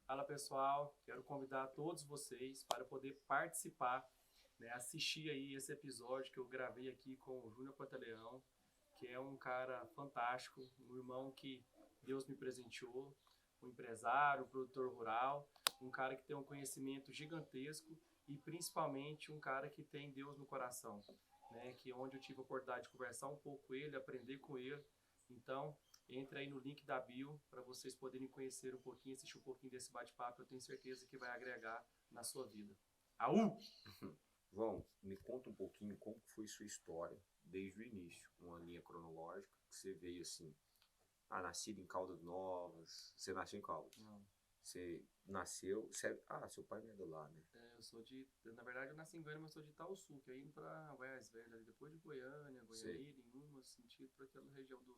Fala pessoal, quero convidar todos vocês para poder participar, né, assistir aí esse episódio que eu gravei aqui com o Júnior Pantaleão, que é um cara fantástico, um irmão que Deus me presenteou, um empresário, um produtor rural, um cara que tem um conhecimento gigantesco e principalmente um cara que tem Deus no coração, né, que é onde eu tive a oportunidade de conversar um pouco com ele, aprender com ele. Então, entre aí no link da bio para vocês poderem conhecer um pouquinho, assistir um pouquinho desse bate-papo. Eu tenho certeza que vai agregar na sua vida. Aú! João, me conta um pouquinho como foi sua história desde o início, uma linha cronológica que você veio assim, nascido em Caldas Novas, você nasceu em Caldas? Não. Você seu pai não é de lá, né? Eu sou na verdade eu nasci em Goiânia, mas sou de Itaúsu, que é indo para Goiás Velho, ali depois de Goiânia, Goianira, em uma sentido para aquela região do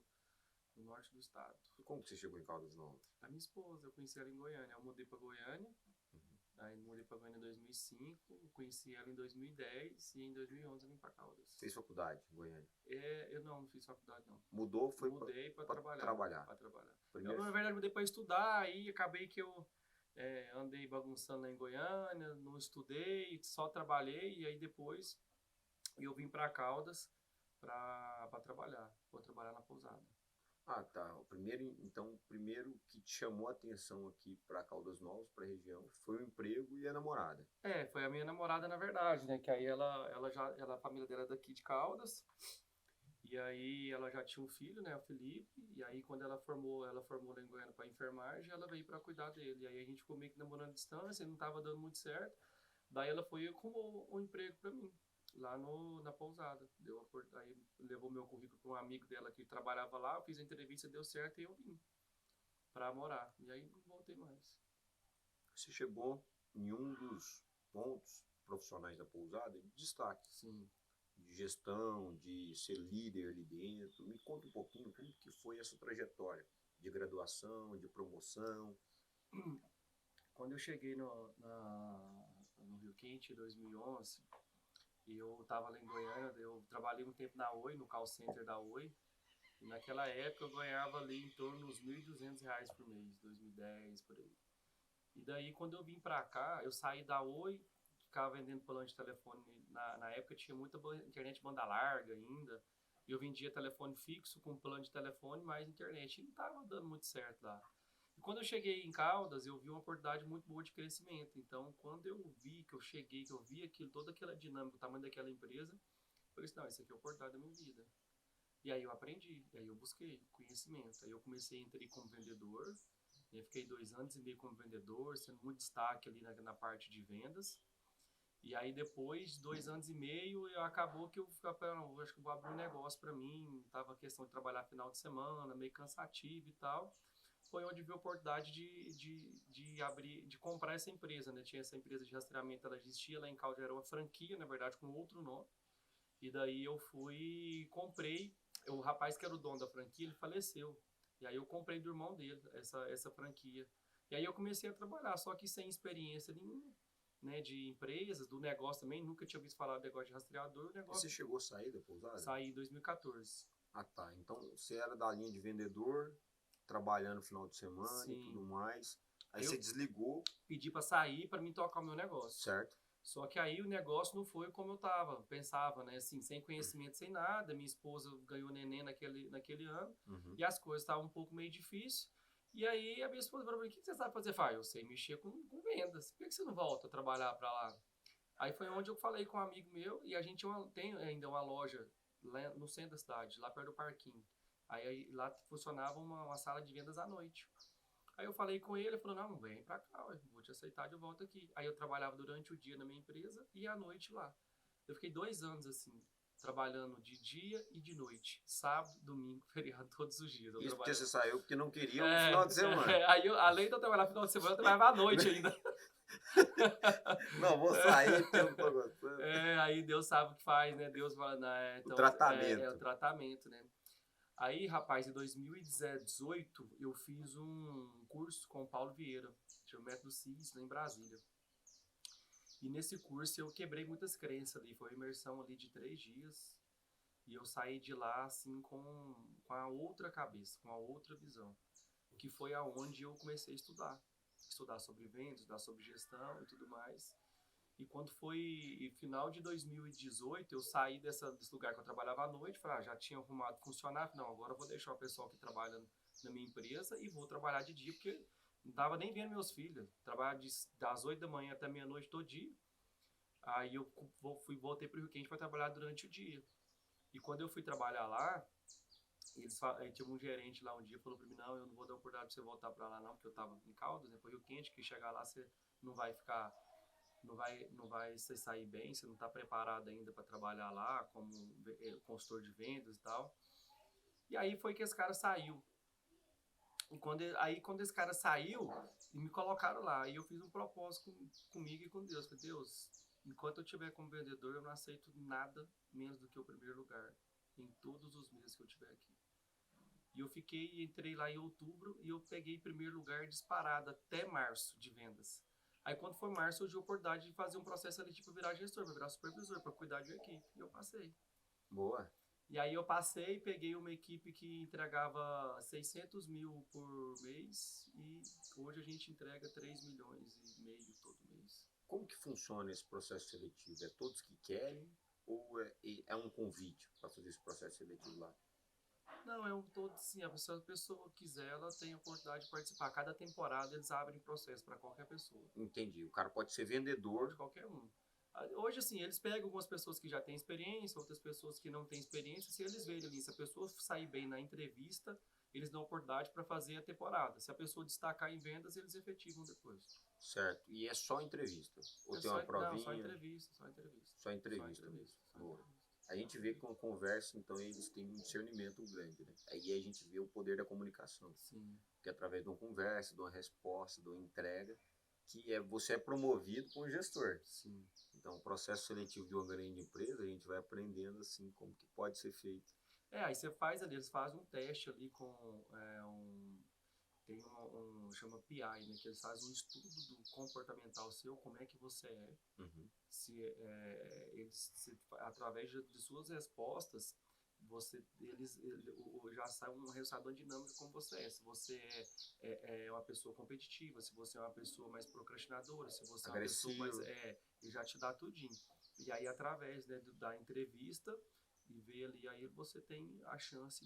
norte do estado. E como que você chegou em Caldas Novas? A minha esposa, eu conheci ela em Goiânia, eu mudei para Goiânia. Aí mudei para Goiânia em 2005, conheci ela em 2010 e em 2011 eu vim para Caldas. Fez faculdade em Goiânia? Eu não fiz faculdade não. Mudou, foi Mudei para trabalhar. Pra trabalhar. Primeiro... Eu, na verdade, mudei para estudar, aí acabei que eu andei bagunçando lá em Goiânia, não estudei, só trabalhei, e aí depois eu vim para Caldas para trabalhar. Vou trabalhar na pousada. Ah, tá. O primeiro que te chamou a atenção aqui para Caldas Novas, para a região, foi o emprego e a namorada. Foi a minha namorada, na verdade, né? Que aí a família dela é daqui de Caldas. E aí ela já tinha um filho, né, o Felipe, e aí quando ela formou lá em Goiânia para enfermagem, ela veio para cuidar dele. E aí a gente ficou meio que namorando à distância, não estava dando muito certo. Daí ela foi e arrumou um emprego para mim, lá na pousada. Aí levou meu currículo para um amigo dela que trabalhava lá, eu fiz a entrevista, deu certo e eu vim para morar. E aí não voltei mais. Você chegou em um dos pontos profissionais da pousada de destaque. Sim. De gestão, de ser líder ali dentro. Me conta um pouquinho como que foi essa trajetória de graduação, de promoção. Quando eu cheguei no Rio Quente em 2011, e eu estava lá em Goiânia, eu trabalhei um tempo na Oi, no call center da Oi, e naquela época eu ganhava ali em torno dos R$ 1.200 por mês, 2010, por aí. E daí quando eu vim pra cá, eu saí da Oi, ficava vendendo plano de telefone, na época tinha muita internet banda larga ainda, e eu vendia telefone fixo com plano de telefone mais internet, e não estava dando muito certo lá. E quando eu cheguei em Caldas, eu vi uma oportunidade muito boa de crescimento. Então, quando eu vi que eu cheguei, que eu vi aquilo, toda aquela dinâmica, o tamanho daquela empresa, eu falei assim, não, isso aqui é a oportunidade da minha vida. E aí eu aprendi, e aí eu busquei conhecimento. Aí eu comecei a entrar como vendedor, e aí fiquei 2 anos e meio como vendedor, sendo muito destaque ali na parte de vendas. E aí depois, 2 anos e meio, acabou que eu acho que eu vou abrir um negócio para mim, tava a questão de trabalhar final de semana, meio cansativo e tal. Foi onde vi a oportunidade de comprar essa empresa, né? Tinha essa empresa de rastreamento, ela existia lá em Caldas, era uma franquia, na verdade, com outro nome. E daí eu fui, comprei, o rapaz que era o dono da franquia, ele faleceu. E aí eu comprei do irmão dele, essa franquia. E aí eu comecei a trabalhar, só que sem experiência nenhuma, né? De empresas, do negócio também, nunca tinha ouvido falar do negócio de rastreador. O negócio... Você chegou a sair da pousada? Saí em 2014. Ah, tá. Então você era da linha de vendedor, trabalhando no final de semana. Sim. E tudo mais. Aí você desligou. Pedi para sair para mim tocar o meu negócio. Certo. Só que aí o negócio não foi como eu pensava, né? Assim, sem conhecimento, sem nada. Minha esposa ganhou neném naquele ano. Uhum. E as coisas estavam um pouco meio difíceis. E aí a minha esposa falou para mim, o que você sabe fazer? Eu sei mexer com vendas. Por que você não volta a trabalhar para lá? Aí foi onde eu falei com um amigo meu, e a gente tem ainda uma loja lá no centro da cidade, lá perto do parquinho. Aí lá funcionava uma sala de vendas à noite. Aí eu falei com ele, ele falou, não, vem pra cá, vou te aceitar de volta aqui. Aí eu trabalhava durante o dia na minha empresa e à noite lá. Eu fiquei 2 anos assim, trabalhando de dia e de noite. Sábado, domingo, feriado, todos os dias. Isso porque você saiu porque não queria no final de semana. Aí além de eu trabalhar no final de semana, eu trabalhava à noite ainda. Não, vou sair porque eu não tô gostando. Aí Deus sabe o que faz, né? Deus fala, né? Então, o tratamento. O tratamento, né? Aí, rapaz, em 2018, eu fiz um curso com o Paulo Vieira, tinha o Método CIS, lá em Brasília. E nesse curso eu quebrei muitas crenças ali, foi uma imersão ali de 3 dias. E eu saí de lá, assim, com a outra cabeça, com a outra visão. Que foi aonde eu comecei a estudar. estudar sobre vendas, estudar sobre gestão e tudo mais. E quando foi final de 2018, eu saí desse lugar que eu trabalhava à noite, falei, já tinha arrumado funcionário, não, agora eu vou deixar o pessoal que trabalha na minha empresa e vou trabalhar de dia, porque não tava nem vendo meus filhos. Trabalhava das 8 da manhã até meia-noite todo dia. Aí eu voltei para o Rio Quente para trabalhar durante o dia. E quando eu fui trabalhar lá, aí tinha um gerente lá um dia falou para mim, não, eu não vou dar oportunidade para você voltar para lá não, porque eu tava em Caldas, né, para Rio Quente, que chegar lá você não vai ficar, não vai se sair bem, você não está preparado ainda para trabalhar lá como consultor de vendas e tal. E aí foi que esse cara saiu. E quando esse cara saiu, me colocaram lá. E eu fiz um propósito comigo e com Deus. Falei, Deus, enquanto eu estiver como vendedor, eu não aceito nada menos do que o primeiro lugar em todos os meses que eu tiver aqui. E eu entrei lá em outubro e eu peguei primeiro lugar disparado até março de vendas. Aí quando foi março, surgiu a oportunidade de fazer um processo ali, tipo, virar gestor, para virar supervisor, para cuidar de uma equipe. E eu passei. Boa. E aí eu passei, peguei uma equipe que entregava 600 mil por mês e hoje a gente entrega 3 milhões e meio todo mês. Como que funciona esse processo seletivo? É todos que querem ou é um convite para fazer esse processo seletivo lá? Não, é um todo sim. Se a pessoa quiser, ela tem a oportunidade de participar. Cada temporada eles abrem processo para qualquer pessoa. Entendi. O cara pode ser vendedor. Pode qualquer um. Hoje, assim, eles pegam algumas pessoas que já têm experiência, outras pessoas que não têm experiência. Se eles verem ali, se a pessoa sair bem na entrevista, eles dão oportunidade para fazer a temporada. Se a pessoa destacar em vendas, eles efetivam depois. Certo. E é só entrevista? Ou tem uma provinha? Não, só entrevista, só entrevista. Só entrevista. Boa. A gente vê que com conversa, então, eles têm um discernimento grande, né? Aí a gente vê o poder da comunicação. Sim. Que é através de uma conversa, de uma resposta, de uma entrega, que você é promovido como gestor. Sim. Então, o processo seletivo de uma grande empresa, a gente vai aprendendo, assim, como que pode ser feito. Aí você faz ali, eles fazem um teste ali com tem chama PI, né, que eles fazem um estudo do comportamental seu, como é que você é. Uhum. Através de suas respostas, já sai um resultado dinâmico como você é. Se você é uma pessoa competitiva, se você é uma pessoa mais procrastinadora, se você é uma pessoa mais... ele já te dá tudinho. E aí, através, né, da entrevista, e ver ali, aí você tem a chance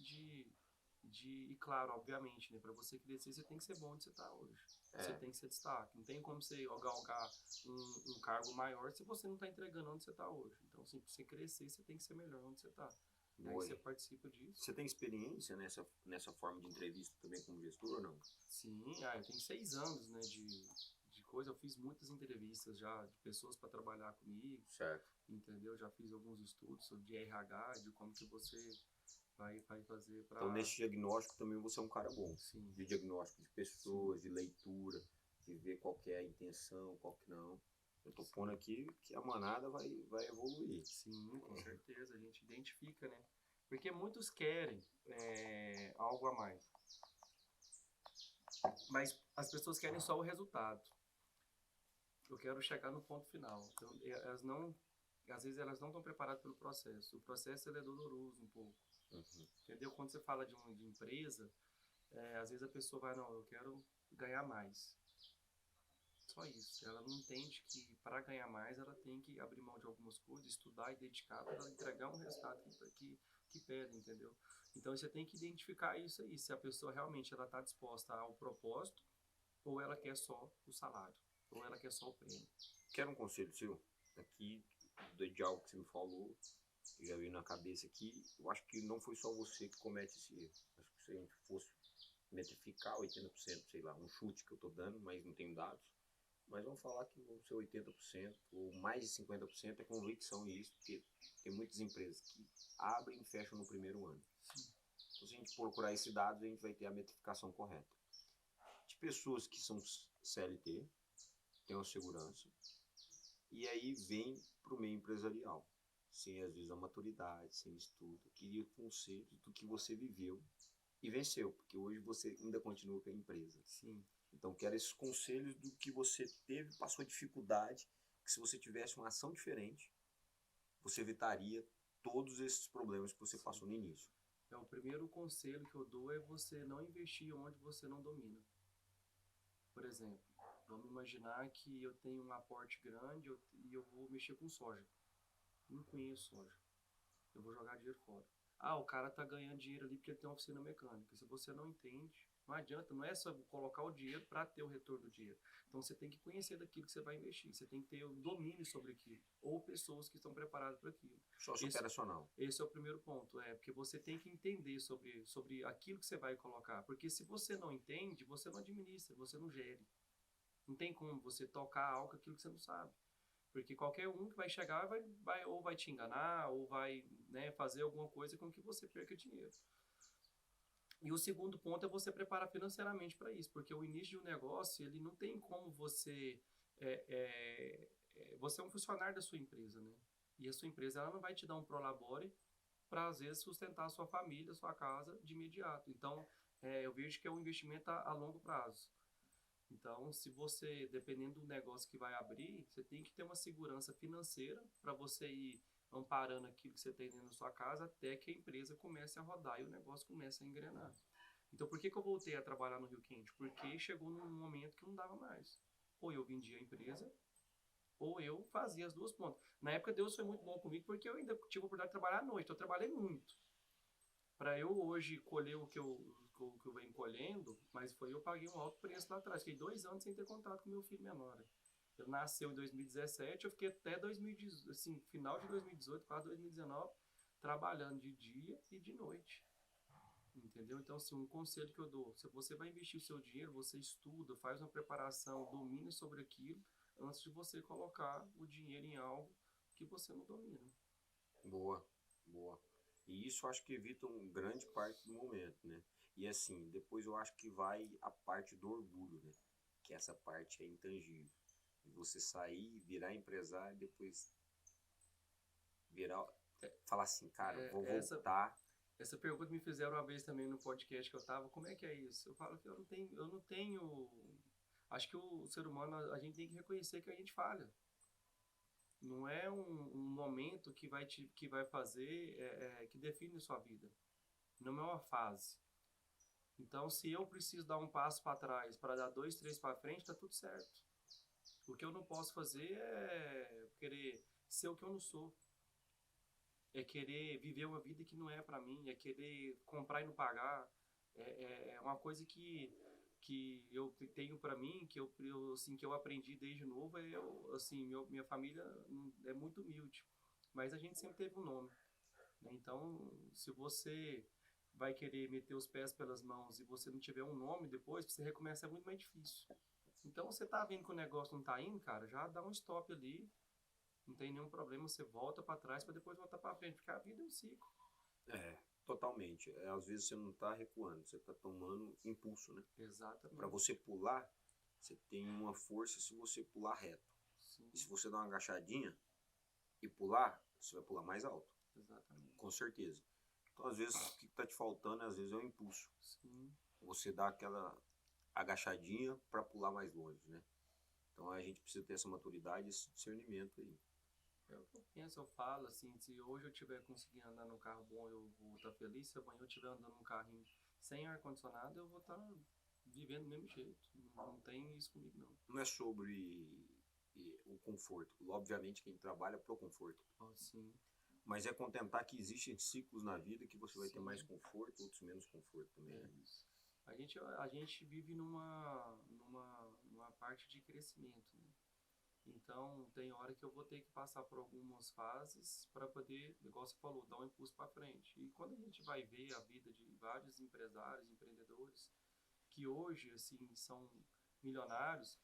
e claro, obviamente, né, para você crescer, você tem que ser bom onde você está hoje. Você tem que ser destaque. Não tem como você galgar um cargo maior se você não está entregando onde você está hoje. Então, assim, para você crescer, você tem que ser melhor onde você está. Aí você participa disso. Você tem experiência nessa forma de entrevista também como gestor ou não? Sim, eu tenho 6 anos, né, de coisa. Eu fiz muitas entrevistas já de pessoas para trabalhar comigo. Certo. Entendeu? Já fiz alguns estudos de RH, de como que você vai fazer para... Então, nesse diagnóstico também você é um cara bom. Sim. De diagnóstico de pessoas, de leitura, de ver qual que é a intenção, qual que não. Eu tô pondo aqui que a manada vai evoluir. Sim, com certeza. A gente identifica, né? Porque muitos querem algo a mais. Mas as pessoas querem só o resultado. Eu quero chegar no ponto final. Então, às vezes elas não estão preparadas pelo processo. O processo ele é doloroso um pouco. Uhum. Entendeu? Quando você fala de empresa, às vezes a pessoa vai, não, eu quero ganhar mais. Só isso. Ela não entende que para ganhar mais ela tem que abrir mão de algumas coisas, estudar e dedicar para ela entregar um resultado que pede, entendeu? Então você tem que identificar isso aí, se a pessoa realmente ela está disposta ao propósito ou ela quer só o salário, ou ela quer só o prêmio. Quero um conselho seu aqui, de algo que você me falou, que já veio na cabeça aqui. Eu acho que não foi só você que comete esse erro. Acho que se a gente fosse metrificar 80%, sei lá, um chute que eu tô dando, mas não tenho dados, mas vamos falar que o seu 80% ou mais de 50% é convicção nisso, porque tem muitas empresas que abrem e fecham no primeiro ano. Sim. Então, se a gente procurar esses dados, a gente vai ter a metrificação correta. De pessoas que são CLT, têm uma segurança, e aí vem para o meio empresarial, sem às vezes a maturidade, sem estudo. Eu queria conselhos do que você viveu e venceu, porque hoje você ainda continua com a empresa. Sim. Então, quero esses conselhos do que você teve, passou dificuldade, que se você tivesse uma ação diferente, você evitaria todos esses problemas que você passou no início. O primeiro conselho que eu dou é você não investir onde você não domina. Por exemplo, Vamos imaginar que eu tenho um aporte grande e eu vou mexer com soja. Não conheço soja. Eu vou jogar dinheiro fora. Ah, o cara tá ganhando dinheiro ali porque ele tem uma oficina mecânica. Se você não entende, não adianta, não é só colocar o dinheiro para ter o retorno do dinheiro. Então você tem que conhecer daquilo que você vai investir, você tem que ter o domínio sobre aquilo, ou pessoas que estão preparadas para aquilo. Sócio Esse, operacional. esse é o primeiro ponto, porque você tem que entender sobre aquilo que você vai colocar. Porque se você não entende, você não administra, você não gere. Não tem como você tocar algo aquilo que você não sabe. Porque qualquer um que vai chegar ou vai te enganar, ou vai, né, fazer alguma coisa com que você perca dinheiro. E o segundo ponto é você preparar financeiramente para isso, porque o início de um negócio, ele não tem como você... você é um funcionário da sua empresa, né? E a sua empresa ela não vai te dar um prolabore para, às vezes, sustentar a sua família, a sua casa de imediato. Então, eu vejo que é um investimento a longo prazo. Então, se você, dependendo do negócio que vai abrir, você tem que ter uma segurança financeira para você ir amparando aquilo que você tem dentro da sua casa até que a empresa comece a rodar e o negócio comece a engrenar. Então, por que eu voltei a trabalhar no Rio Quente? Porque chegou num momento que não dava mais. Ou eu vendia a empresa, ou eu fazia as duas pontas. Na época, Deus foi muito bom comigo porque eu ainda tive a oportunidade de trabalhar à noite. Eu trabalhei muito. Para eu hoje colher o que eu venho colhendo, mas eu paguei um alto preço lá atrás. Fiquei 2 anos sem ter contato com meu filho menor. Ele nasceu em 2017, eu fiquei até 2018, assim, final de 2018, quase 2019, trabalhando de dia e de noite. Entendeu? Então, assim, um conselho que eu dou, se você vai investir o seu dinheiro, você estuda, faz uma preparação, domina sobre aquilo, antes de você colocar o dinheiro em algo que você não domina. Boa, boa. E isso eu acho que evita uma grande parte do momento, né? E assim, depois eu acho que vai a parte do orgulho, né? Que essa parte é intangível. E você sair, virar empresário, depois virar, falar assim, cara, vou Essa, voltar. essa pergunta me fizeram uma vez também no podcast que eu tava, como é que é isso? Eu falo que eu não tenho, acho que o ser humano, a gente tem que reconhecer que a gente falha. Não é um momento que vai fazer, que define sua vida. Não é uma fase. Então, se eu preciso dar um passo para trás para dar 2, 3 para frente, tá tudo certo. O que eu não posso fazer é querer ser o que eu não sou. É querer viver uma vida que não é para mim. É querer comprar e não pagar. É uma coisa que eu tenho para mim, assim, que eu aprendi desde novo. Assim, minha família é muito humilde. Mas a gente sempre teve um nome. Né? Então, se você vai querer meter os pés pelas mãos e você não tiver um nome depois, você recomeça é muito mais difícil. Então, você tá vendo que o negócio não tá indo, cara, já dá um stop ali, não tem nenhum problema, você volta para trás para depois voltar para frente, porque a vida é um ciclo. É, totalmente. Às vezes você não tá recuando, você tá tomando impulso, né? Para Exatamente. você pular, você tem uma força se você pular reto. Sim, E se você dar uma agachadinha e pular, você vai pular mais alto. exatamente. Com certeza. Então, às vezes, o que está te faltando, às vezes, é o impulso. Sim. Você dá aquela agachadinha para pular mais longe, né? Então, a gente precisa ter essa maturidade, esse discernimento aí. É o que eu penso, eu falo assim, se hoje eu estiver conseguindo andar num carro bom, eu vou estar feliz. Se amanhã eu estiver andando num carrinho sem ar-condicionado, eu vou estar vivendo do mesmo jeito. Não tem isso comigo, não. Não é sobre o conforto. Obviamente, quem trabalha pro conforto. Sim, Mas é contentar que existem ciclos na vida que você vai ter mais sim, conforto, outros menos conforto também, é né? isso. A gente vive numa parte de crescimento, né? Então, tem hora que eu vou ter que passar por algumas fases para poder, igual você falou, dar um impulso para frente. E quando a gente vai ver a vida de vários empresários, empreendedores, que hoje, assim, são milionários,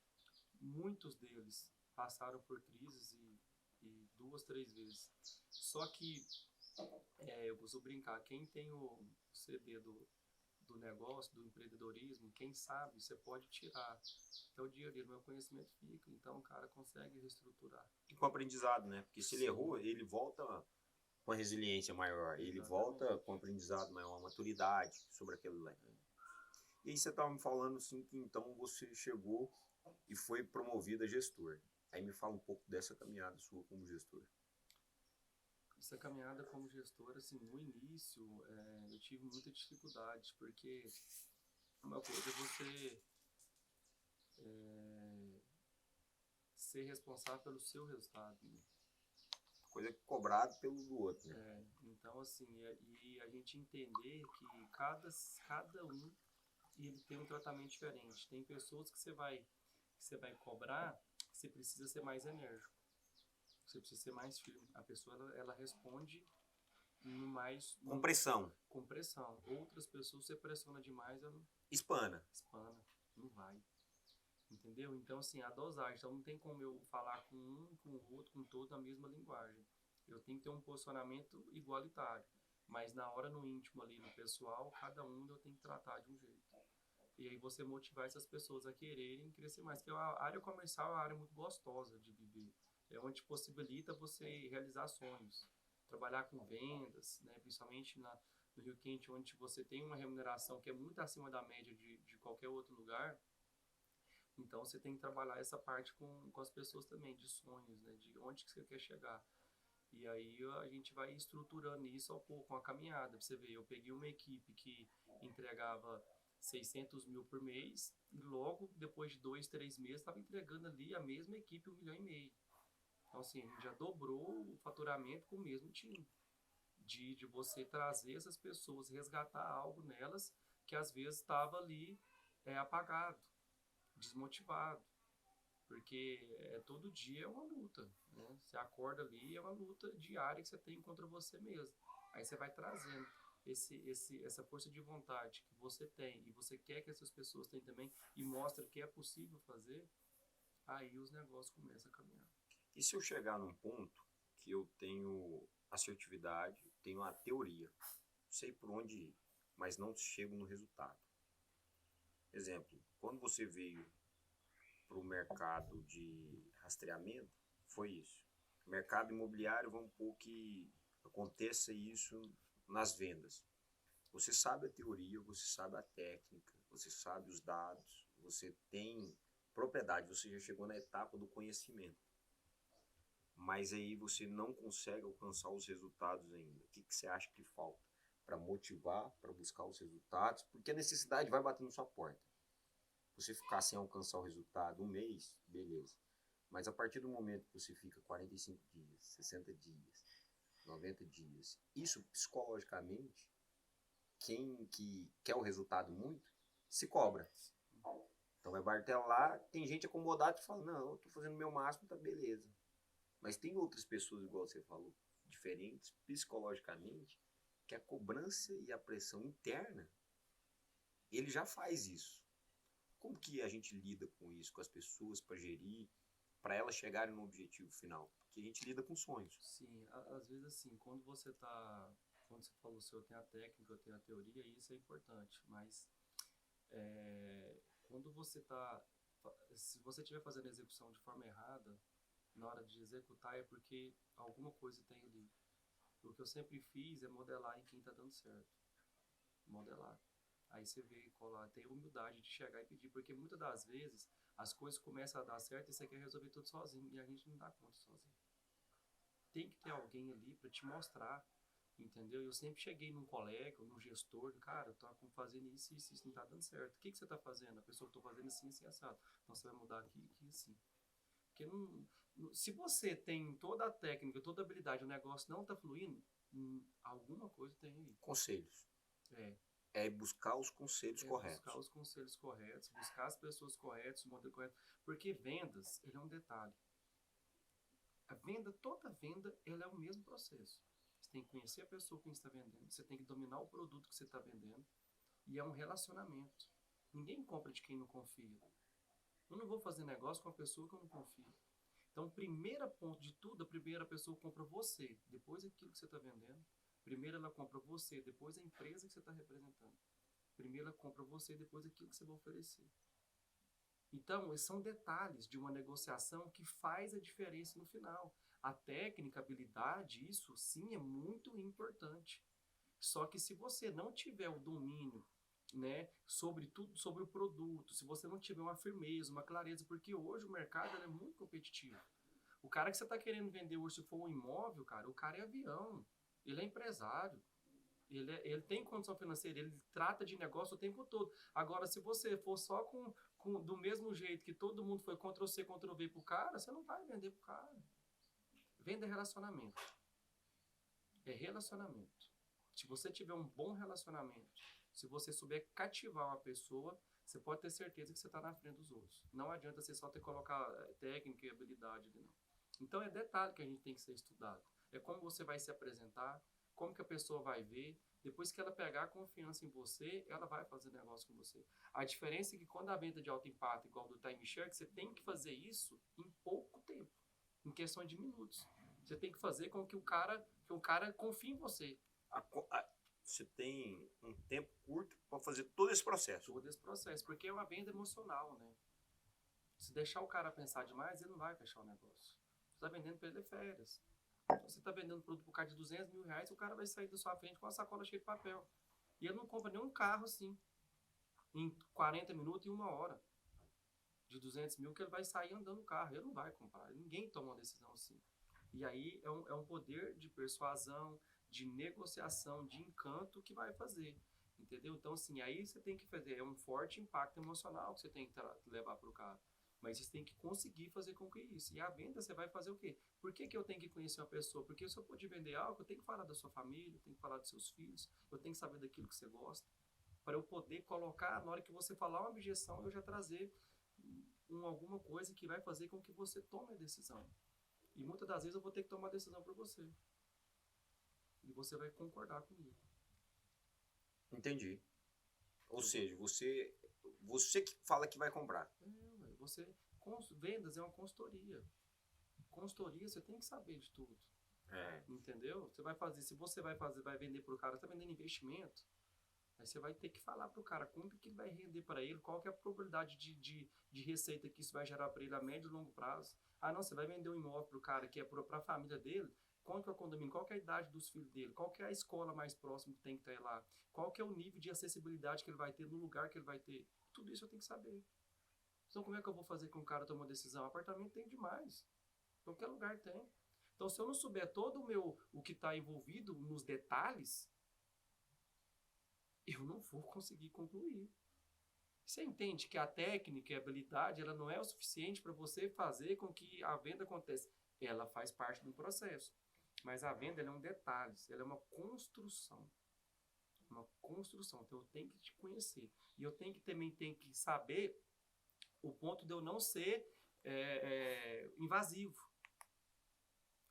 muitos deles passaram por crises e 2, 3 vezes. Só que, eu costumo brincar, quem tem o CD do negócio, do empreendedorismo, quem sabe, você pode tirar. Então, o dinheiro dele, meu conhecimento fica. Então, o cara consegue reestruturar. E com aprendizado, né? Porque se ele errou, Sim, ele volta com a resiliência maior. Ele volta exatamente. com aprendizado maior, uma maturidade sobre aquilo lá. E aí você estava me falando assim que então você chegou e foi promovido a gestor. Aí me fala um pouco dessa caminhada sua como gestor. Essa caminhada como gestor, assim, no início, eu tive muita dificuldade, porque uma coisa é você ser responsável pelo seu resultado, né? Coisa cobrada pelo do outro, né? Então, assim, e a gente entender que cada um ele tem um tratamento diferente. Tem pessoas que você vai cobrar, que você precisa ser mais enérgico, você precisa ser mais firme. A pessoa ela responde Com pressão. com pressão. Outras pessoas você pressiona demais, ela Espana. espana, não vai. Entendeu? Então, assim, a dosagem. Então, não tem como eu falar com um, com o outro, com todo a mesma linguagem. Eu tenho que ter um posicionamento igualitário. Mas na hora, no íntimo ali, no pessoal, cada um eu tenho que tratar de um jeito. E aí você motivar essas pessoas a quererem crescer mais. Porque a área comercial é uma área muito gostosa de viver. É onde possibilita você realizar sonhos. Trabalhar com vendas, né? Principalmente no Rio Quente, onde você tem uma remuneração que é muito acima da média de qualquer outro lugar. Então você tem que trabalhar essa parte com as pessoas também, de sonhos, né? De onde que você quer chegar. E aí a gente vai estruturando isso ao pouco, com a caminhada. Pra você ver, eu peguei uma equipe que entregava 600 mil por mês e logo depois de 2, 3 meses estava entregando ali a mesma equipe 1,5 milhão. Então assim, a gente já dobrou o faturamento com o mesmo time. De você trazer essas pessoas, resgatar algo nelas que às vezes estava ali apagado, desmotivado, porque todo dia é uma luta, né? Você acorda ali, é uma luta diária que você tem contra você mesmo. Aí você vai trazendo essa força de vontade que você tem e você quer que essas pessoas tenham também e mostra que é possível fazer, aí os negócios começam a caminhar. E se eu chegar num ponto que eu tenho assertividade, tenho a teoria, sei por onde ir, mas não chego no resultado? Exemplo, quando você veio para o mercado de rastreamento, foi isso. Mercado imobiliário, vamos supor que aconteça isso nas vendas. Você sabe a teoria, você sabe a técnica, você sabe os dados, você tem propriedade, você já chegou na etapa do conhecimento. Mas aí você não consegue alcançar os resultados ainda. O que você acha que falta para motivar, para buscar os resultados? Porque a necessidade vai bater na sua porta. Você ficar sem alcançar o resultado um mês, beleza. Mas a partir do momento que você fica 45 dias, 60 dias, 90 dias, isso psicologicamente, quem que quer o resultado muito, se cobra. Então vai martelar, tem gente acomodada que fala, não, eu tô fazendo o meu máximo, tá beleza. Mas tem outras pessoas, igual você falou, diferentes psicologicamente, que a cobrança e a pressão interna, ele já faz isso. Como que a gente lida com isso, com as pessoas, para gerir, para elas chegarem no objetivo final? Porque a gente lida com sonhos. Sim, às vezes assim, quando você falou assim, eu tenho a técnica, eu tenho a teoria, isso é importante, mas quando se você estiver fazendo a execução de forma errada, na hora de executar é porque alguma coisa tem ali. O que eu sempre fiz é modelar em quem está dando certo. Modelar. Aí você vê, colar, tem humildade de chegar e pedir, porque muitas das vezes as coisas começam a dar certo e você quer resolver tudo sozinho, e a gente não dá conta sozinho. Tem que ter alguém ali para te mostrar, entendeu? Eu sempre cheguei num colega, num gestor, cara, eu tô fazendo isso, isso não tá dando certo. O que você tá fazendo? A pessoa que tô fazendo assim, assim, assado. Então você vai mudar aqui, aqui, assim. Porque se você tem toda a técnica, toda a habilidade, o negócio não tá fluindo, alguma coisa tem aí. Conselhos. É. É buscar os conselhos corretos. Buscar os conselhos corretos, buscar as pessoas corretas, o modelo correto. Porque vendas, ele é um detalhe. Toda venda, ela é o mesmo processo. Você tem que conhecer a pessoa com quem você está vendendo, você tem que dominar o produto que você está vendendo, e é um relacionamento. Ninguém compra de quem não confia. Eu não vou fazer negócio com uma pessoa que eu não confio. Então, primeiro ponto de tudo, a primeira pessoa compra você, depois aquilo que você está vendendo. Primeiro ela compra você, depois a empresa que você está representando. Primeiro ela compra você, depois aquilo que você vai oferecer. Então, esses são detalhes de uma negociação que faz a diferença no final. A técnica, a habilidade, isso sim é muito importante. Só que se você não tiver o domínio, né, sobre tudo, sobre o produto, se você não tiver uma firmeza, uma clareza, porque hoje o mercado é muito competitivo. O cara que você está querendo vender hoje, se for um imóvel, cara, o cara é avião, ele é empresário. Ele tem condição financeira, ele trata de negócio o tempo todo. Agora, se você for só com do mesmo jeito que todo mundo foi Ctrl-C, Ctrl-V pro cara, você não vai vender pro cara. Venda é relacionamento. É relacionamento. Se você tiver um bom relacionamento, se você souber cativar uma pessoa, você pode ter certeza que você está na frente dos outros. Não adianta você só ter que colocar técnica e habilidade ali, não. Então é detalhe que a gente tem que ser estudado. É como você vai se apresentar, como que a pessoa vai ver. Depois que ela pegar confiança em você, ela vai fazer negócio com você. A diferença é que quando a venda de alto impacto, igual do timeshare, que você tem que fazer isso em pouco tempo, em questão de minutos. Você tem que fazer com que o cara confie em você. Você tem um tempo curto para fazer todo esse processo. Todo esse processo, porque é uma venda emocional, né? Se deixar o cara pensar demais, ele não vai fechar o negócio. Você está vendendo para ele férias. Então, você está vendendo um produto por causa de R$200 mil, o cara vai sair da sua frente com uma sacola cheia de papel. E ele não compra nenhum carro assim, em 40 minutos e 1 hora. De 200 mil que ele vai sair andando no carro. Ele não vai comprar. Ninguém toma uma decisão assim. E aí é um poder de persuasão, de negociação, de encanto que vai fazer. Entendeu? Então, assim, aí você tem que fazer. É um forte impacto emocional que você tem que levar para o cara. Mas você tem que conseguir fazer com que isso. E a venda você vai fazer o quê? Por que eu tenho que conhecer uma pessoa? Porque se eu for te vender algo, eu tenho que falar da sua família, eu tenho que falar dos seus filhos, eu tenho que saber daquilo que você gosta. Para eu poder colocar, na hora que você falar uma objeção, eu já trazer alguma coisa que vai fazer com que você tome a decisão. E muitas das vezes eu vou ter que tomar a decisão por você. E você vai concordar comigo. Entendi. Ou seja, você que fala que vai comprar. Vendas é uma consultoria. Consultoria, você tem que saber de tudo. Entendeu? Você vai fazer, se você vai vender para o cara, você está vendendo investimento, aí você vai ter que falar para o cara quanto que vai render para ele, qual que é a probabilidade de receita que isso vai gerar para ele a médio e longo prazo. Ah, não, você vai vender um imóvel para o cara que é para a família dele, qual que é o condomínio, qual que é a idade dos filhos dele, qual que é a escola mais próxima que tem que ter lá, qual que é o nível de acessibilidade que ele vai ter no lugar que ele vai ter. Tudo isso eu tenho que saber. Então como é que eu vou fazer com o cara tomar uma decisão? Apartamento tem demais. Qualquer lugar tem. Então se eu não souber todo o que está envolvido nos detalhes, eu não vou conseguir concluir. Você entende que a técnica e a habilidade ela não é o suficiente para você fazer com que a venda aconteça. Ela faz parte do processo. Mas a venda ela é um detalhe, ela é uma construção. Uma construção. Então eu tenho que te conhecer. E eu também tenho que saber o ponto de eu não ser invasivo.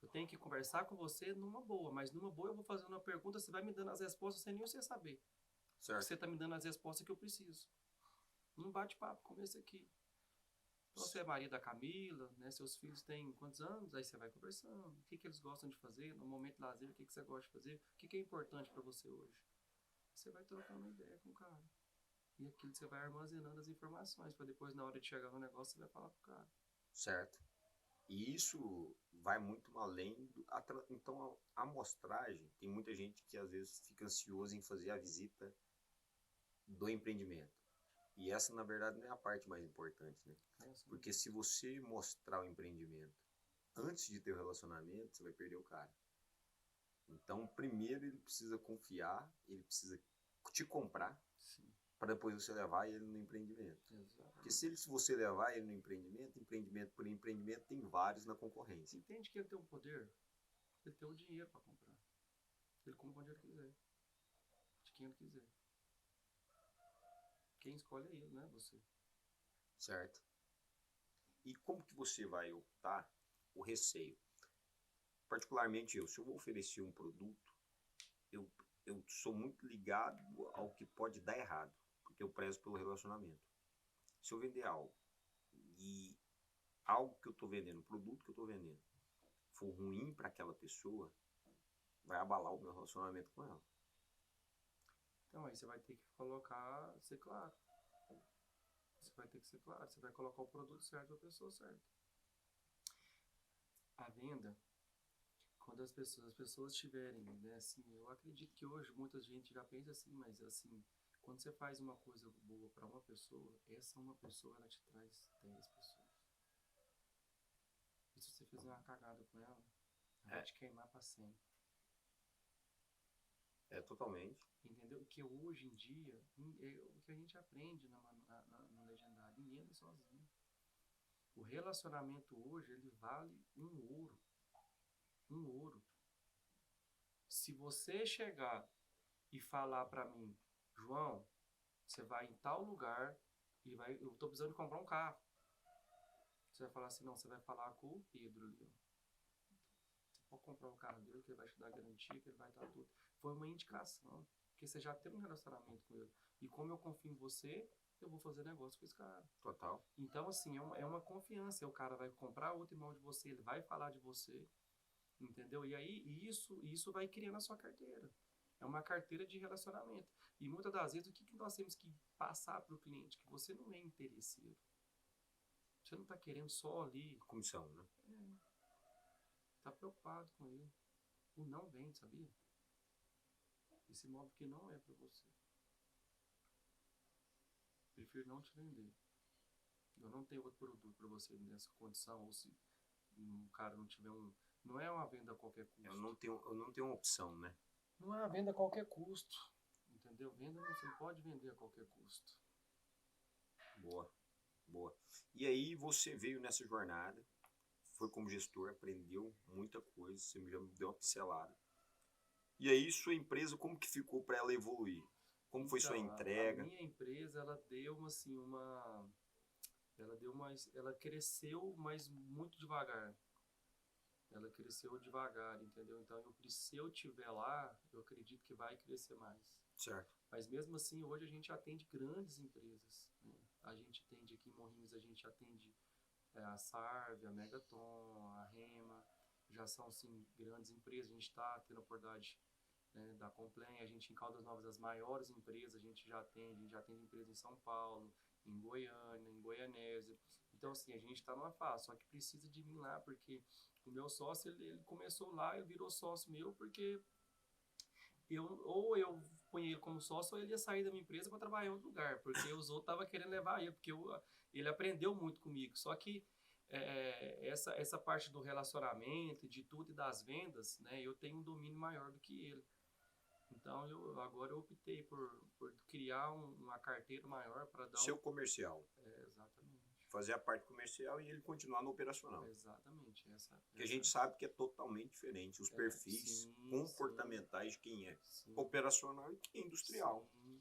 Eu tenho que conversar com você numa boa, mas numa boa eu vou fazendo uma pergunta, você vai me dando as respostas sem nem você saber. Certo. Você está me dando as respostas que eu preciso. Num bate-papo como esse aqui. Então, você é Maria da Camila, né? Seus filhos têm quantos anos? Aí você vai conversando. O que eles gostam de fazer? No momento de lazer, o que você gosta de fazer? O que é importante para você hoje? Você vai trocando uma ideia com o cara. E aquilo você vai armazenando as informações para depois, na hora de chegar no negócio, você vai falar pro cara. Certo. E isso vai muito além então a amostragem, tem muita gente que às vezes fica ansioso em fazer a visita do empreendimento. E essa, na verdade, não é a parte mais importante, né? Porque se você mostrar o empreendimento antes de ter o relacionamento, você vai perder o cara. Então, primeiro ele precisa confiar, ele precisa te comprar, para depois você levar ele no empreendimento. Exato. Porque se você levar ele no empreendimento por empreendimento, tem vários na concorrência. Entende que ele tem o poder? Ele tem o dinheiro para comprar. Ele compra onde ele quiser. De quem ele quiser. Quem escolhe é ele, não é você. Certo. E como que você vai optar o receio? Particularmente se eu vou oferecer um produto, eu sou muito ligado ao que pode dar errado, porque eu prezo pelo relacionamento. Se eu vender algo e algo que eu estou vendendo, produto que eu estou vendendo, for ruim para aquela pessoa, vai abalar o meu relacionamento com ela. Então aí você vai ter que ser claro. Você vai ter que ser claro. Você vai colocar o produto certo para a pessoa certa. A venda, quando as pessoas tiverem, né, assim, eu acredito que hoje muita gente já pensa assim, mas assim, quando você faz uma coisa boa para uma pessoa, essa uma pessoa ela te traz 10 pessoas. E se você fizer uma cagada com ela, ela vai te queimar para sempre. É totalmente. Entendeu? Que hoje em dia, o que a gente aprende no legendário, ninguém anda sozinho. O relacionamento hoje, ele vale um ouro. Um ouro. Se você chegar e falar pra mim, João, você vai em tal lugar e eu tô precisando de comprar um carro. Você vai falar assim, não, você vai falar com o Pedro ali, ó. Você pode comprar o carro dele, que ele vai te dar garantia, que ele vai dar tudo. Foi uma indicação, porque você já tem um relacionamento com ele. E como eu confio em você, eu vou fazer negócio com esse cara. Total. Então, assim, é uma confiança. O cara vai comprar outro imóvel de você, ele vai falar de você, entendeu? E aí, isso vai criando a sua carteira. É uma carteira de relacionamento. E muitas das vezes, o que nós temos que passar para o cliente? Que você não é interesseiro. Você não está querendo só ali. Comissão, né? Está preocupado com ele. O não vende, sabia? Esse imóvel que não é para você. Prefiro não te vender. Eu não tenho outro produto para você nessa condição. Ou se um cara não tiver um. Não é uma venda a qualquer custo. Eu não tenho uma opção, né? Não é uma venda a qualquer custo. Entendeu? Venda você não pode vender a qualquer custo. Boa, boa. E aí você veio nessa jornada, foi como gestor, aprendeu muita coisa, você já me deu uma pincelada. E aí sua empresa, como que ficou para ela evoluir? Como foi sua Então, a entrega? minha empresa, ela deu uma, assim, ela cresceu, mas muito devagar. Ela cresceu devagar, entendeu? Então, se eu tiver lá, eu acredito que vai crescer mais. Certo. Mas mesmo assim, hoje a gente atende grandes empresas, né? A gente atende aqui em Morrinhos, a gente atende a Sarv, a Megaton, a Rema, já são assim, grandes empresas. A gente está tendo a oportunidade, né, da Complen, a gente em Caldas Novas, as maiores empresas, a gente já atende empresas em São Paulo, em Goiânia, em Goianésia. Então, assim, a gente está numa fase, só que precisa de mim lá, porque o meu sócio, ele começou lá e virou sócio meu, porque ou eu punha ele como sócio, ou ele ia sair da minha empresa para trabalhar em outro lugar, porque os outros estavam querendo levar ele, porque ele aprendeu muito comigo. Só que essa parte do relacionamento, de tudo e das vendas, né, eu tenho um domínio maior do que ele. Então agora eu optei por criar uma carteira maior para dar Seu comercial. exatamente. Fazer a parte comercial e ele continuar no operacional. Exatamente. Que a gente sabe que é totalmente diferente. Os perfis sim, comportamentais de quem é sim, operacional e quem é industrial. sim,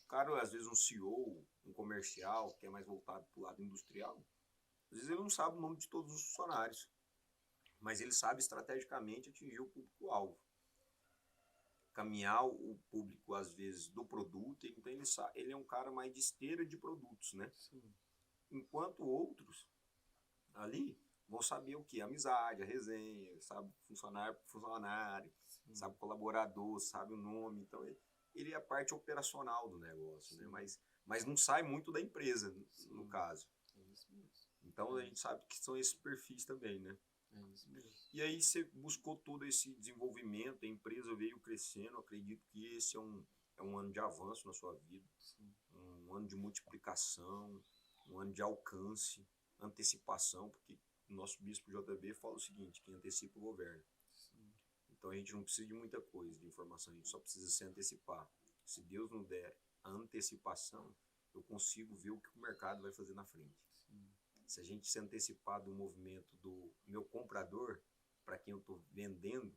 O cara, às vezes, um CEO, um comercial, que é mais voltado para o lado industrial, às vezes ele não sabe o nome de todos os funcionários, mas ele sabe estrategicamente atingir o público-alvo. Caminhar o público, às vezes, do produto, então ele é um cara mais de esteira de produtos, né? sim, Enquanto outros ali vão saber o que? Amizade, a resenha, sabe? Funcionário por funcionário, sim, sabe? Colaborador, sabe o nome. Então, ele é a parte operacional do negócio, né? Mas não sai muito da empresa, no sim. caso. É isso mesmo. Então, a gente sabe que são esses perfis também, né? É isso mesmo. E aí você buscou todo esse desenvolvimento, a empresa veio crescendo, acredito que esse é um ano de avanço na sua vida, Sim, um ano de multiplicação, um ano de alcance, antecipação, porque o nosso bispo JB fala o seguinte, quem antecipa governa. sim, Então a gente não precisa de muita coisa, de informação, a gente só precisa se antecipar. Se Deus não der a antecipação, eu consigo ver o que o mercado vai fazer na frente. sim, Se a gente se antecipar do movimento do meu comprador, para quem eu estou vendendo,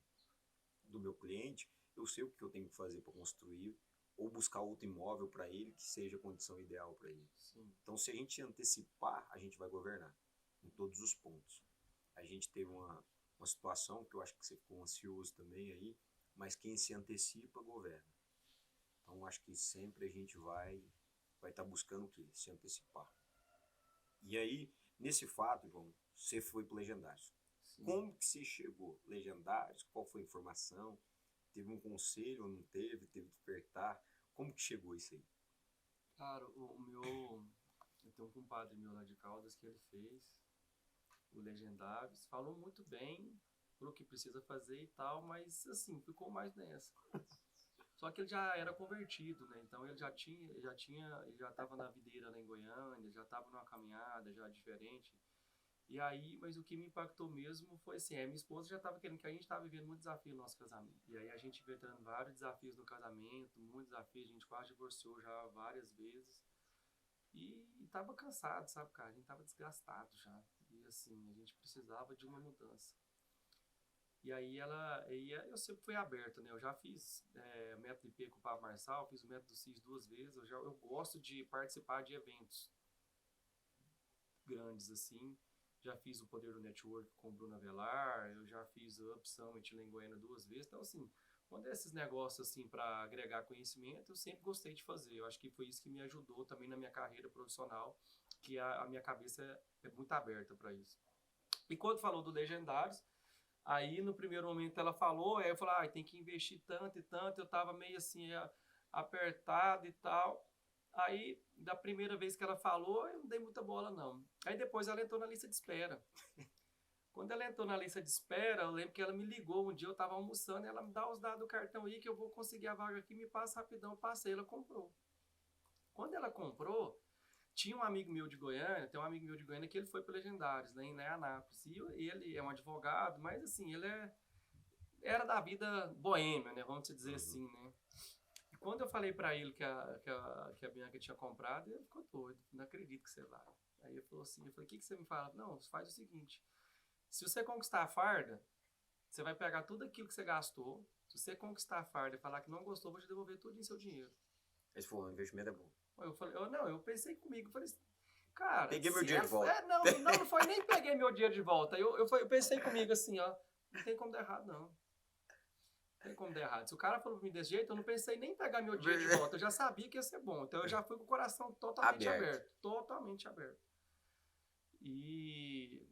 do meu cliente, eu sei o que eu tenho que fazer para construir ou buscar outro imóvel para ele que seja a condição ideal para ele. sim, Então, se a gente antecipar, a gente vai governar em todos os pontos. A gente teve uma situação que eu acho que você ficou ansioso também aí, mas quem se antecipa, governa. Então, acho que sempre a gente vai estar buscando o quê? Se antecipar. E aí, nesse fato, João, você foi para Legendários. sim. Como que você chegou? Legendários? Qual foi a informação? Teve um conselho ou não teve? Teve que despertar? Como que chegou isso aí? Cara, eu tenho um compadre meu lá de Caldas que ele fez o Legendários, falou muito bem pro que precisa fazer e tal, mas assim, ficou mais nessa. Só que ele já era convertido, né? Então ele ele já estava na videira lá em Goiânia, já estava numa caminhada já diferente. E aí, mas o que me impactou mesmo foi assim, a minha esposa já estava querendo, que a gente estava vivendo muito desafio no nosso casamento. E aí a gente veio tendo vários desafios no casamento, muitos desafios, a gente quase divorciou já várias vezes. E tava cansado, sabe, cara? A gente tava desgastado já. E assim, a gente precisava de uma mudança. Eu sempre fui aberto, né? Eu já fiz método IP com o Pablo Marçal, fiz o método CIS 2 vezes. Eu gosto de participar de eventos grandes assim. Já fiz o Poder do Network com o Bruno Avelar, eu já fiz o Up Summit lá em Goiânia 2 vezes. Então, assim, quando é esses negócios assim para agregar conhecimento, eu sempre gostei de fazer. Eu acho que foi isso que me ajudou também na minha carreira profissional, que a minha cabeça é muito aberta para isso. E quando falou do Legendários, aí no primeiro momento ela falou, aí eu falei, ah, tem que investir tanto e tanto, eu tava meio assim apertado e tal. Aí, da primeira vez que ela falou, eu não dei muita bola, não. Aí depois ela entrou na lista de espera. Quando ela entrou na lista de espera, eu lembro que ela me ligou um dia, eu tava almoçando, e ela me dá os dados do cartão aí que eu vou conseguir a vaga aqui, me passa rapidão, eu passei, ela comprou. Quando ela comprou, tinha um amigo meu de Goiânia, tem um amigo meu de Goiânia que ele foi para Legendários, né, em Anápolis. E ele é um advogado, mas assim, era da vida boêmia, né, vamos dizer Uhum. assim, né. E quando eu falei para ele que a Bianca tinha comprado, ele ficou doido, não acredito que você vai. Aí ele falou assim, eu falei, o que você me fala? Não, faz o seguinte, se você conquistar a farda, você vai pegar tudo aquilo que você gastou, se você conquistar a farda e falar que não gostou, eu vou te devolver tudo em seu dinheiro. Esse foi um investimento é bom. Eu falei, eu pensei comigo, eu falei, cara, Peguei meu se dinheiro é, de volta. não foi nem peguei meu dinheiro de volta. Eu pensei comigo assim, ó, não tem como dar errado, não. Não tem como dar errado. Se o cara falou pra mim desse jeito, eu não pensei nem em pegar meu dinheiro de volta. Eu já sabia que ia ser bom. Então eu já fui com o coração totalmente aberto. Totalmente aberto. E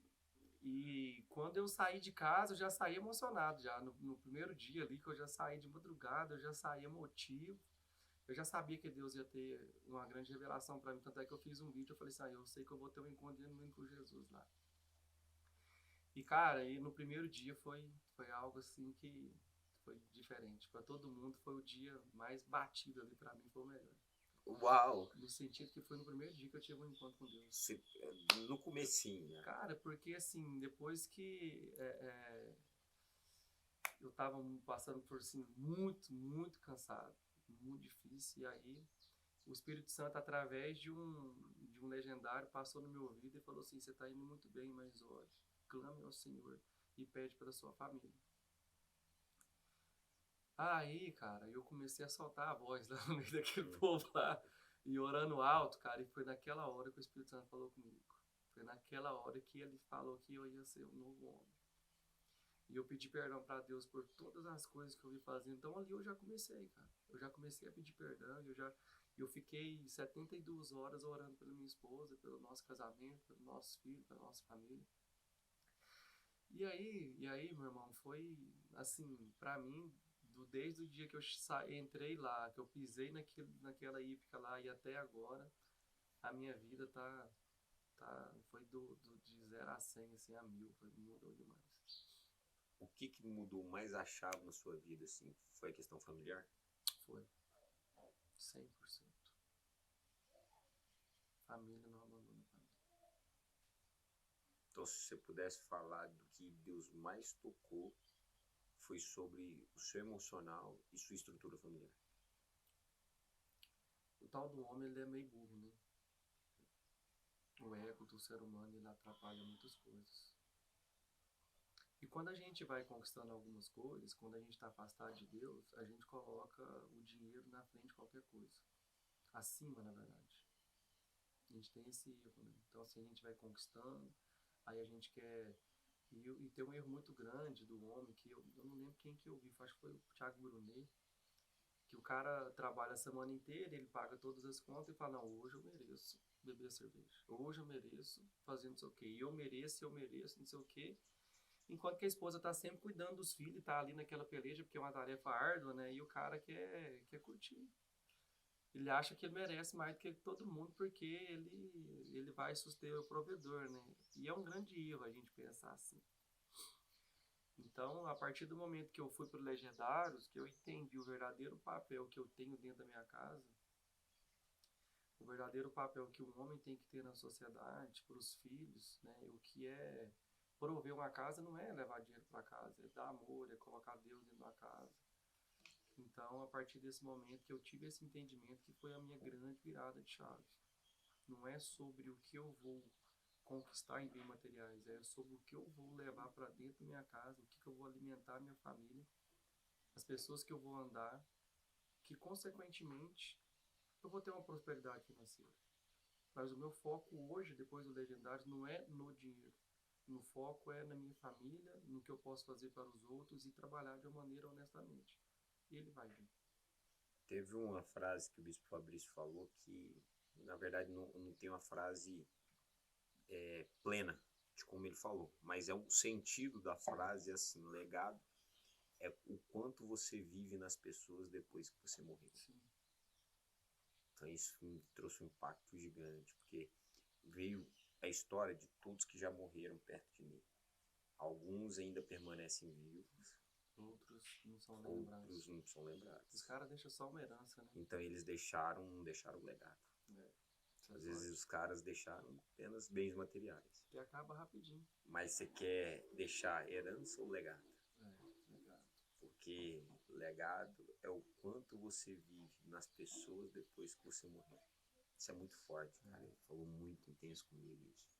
quando eu saí de casa, eu já saí emocionado já. No primeiro dia ali, que eu já saí de madrugada, eu já saí emotivo. Eu já sabia que Deus ia ter uma grande revelação para mim, tanto é que eu fiz um vídeo, eu falei assim, eu sei que eu vou ter um encontro genuíno com Jesus lá. E cara, e no primeiro dia foi algo assim que foi diferente. Para todo mundo foi o dia mais batido ali, para mim foi o melhor. Uau! No sentido que foi no primeiro dia que eu tive um encontro com Deus. No comecinho, né? Cara, porque assim, depois que eu tava passando por assim, muito cansado, muito difícil, e aí o Espírito Santo, através de um legendário, passou no meu ouvido e falou assim, você está indo muito bem, mas hoje clame ao Senhor e pede pela sua família. Aí, cara, eu comecei a soltar a voz lá no meio daquele povo lá, e orando alto, cara, e foi naquela hora que o Espírito Santo falou comigo. Foi naquela hora que ele falou que eu ia ser um novo homem. E eu pedi perdão para Deus por todas as coisas que eu vi fazendo. Então ali eu já comecei, cara. Eu já comecei a pedir perdão, eu fiquei 72 horas orando pela minha esposa, pelo nosso casamento, pelo nosso filho, pela nossa família. E aí, meu irmão, foi assim, pra mim, desde o dia que eu entrei lá, que eu pisei naquela hípica lá e até agora, a minha vida foi de 0 a 100, assim, a 1000, mudou demais. O que mudou mais a chave na sua vida, assim? Foi a questão familiar? Foi. 100%. Família não abandona família. Então, se você pudesse falar do que Deus mais tocou, foi sobre o seu emocional e sua estrutura familiar. O tal do homem, ele é meio burro, né? O ego do ser humano, ele atrapalha muitas coisas. E quando a gente vai conquistando algumas coisas, quando a gente está afastado de Deus, a gente coloca o dinheiro na frente de qualquer coisa. Acima, na verdade. A gente tem esse erro, né? Então, assim, a gente vai conquistando, aí a gente quer... E tem um erro muito grande do homem, que eu não lembro quem que eu vi, acho que foi o Thiago Brunet, que o cara trabalha a semana inteira, ele paga todas as contas e fala, não, hoje eu mereço beber cerveja. Hoje eu mereço fazer não sei o quê. E eu mereço, não sei o quê. Enquanto que a esposa tá sempre cuidando dos filhos, tá ali naquela peleja, porque é uma tarefa árdua, né? E o cara quer curtir. Ele acha que ele merece mais do que todo mundo, porque ele vai suster o provedor, né? E é um grande erro a gente pensar assim. Então, a partir do momento que eu fui para o Legendários, que eu entendi o verdadeiro papel que eu tenho dentro da minha casa, o verdadeiro papel que um homem tem que ter na sociedade, para os filhos, né? O que é prover uma casa não é levar dinheiro para casa, é dar amor, é colocar Deus dentro da casa. Então, a partir desse momento que eu tive esse entendimento, que foi a minha grande virada de chave. Não é sobre o que eu vou conquistar em bens materiais, é sobre o que eu vou levar para dentro da minha casa, o que eu vou alimentar a minha família, as pessoas que eu vou andar, que consequentemente eu vou ter uma prosperidade financeira. Mas o meu foco hoje, depois do Legendários, não é no dinheiro. O foco é na minha família, no que eu posso fazer para os outros e trabalhar de uma maneira honestamente. E ele vai vir. Teve uma frase que o Bispo Fabrício falou que, na verdade, não tem uma frase plena de como ele falou, mas é o sentido da frase, assim, legado é o quanto você vive nas pessoas depois que você morrer. Sim. Então isso me trouxe um impacto gigante, porque veio a história de todos que já morreram perto de mim. Alguns ainda permanecem vivos, Outros não são outros lembrados. não são lembrados. Os caras deixam só uma herança, né? Então eles não deixaram o legado. Às vezes os caras deixaram apenas bens materiais. E acaba rapidinho. Mas você quer deixar herança ou legado? Legado. Porque legado é o quanto você vive nas pessoas depois que você morrer. Isso é muito forte, cara. Ele falou muito intenso comigo isso.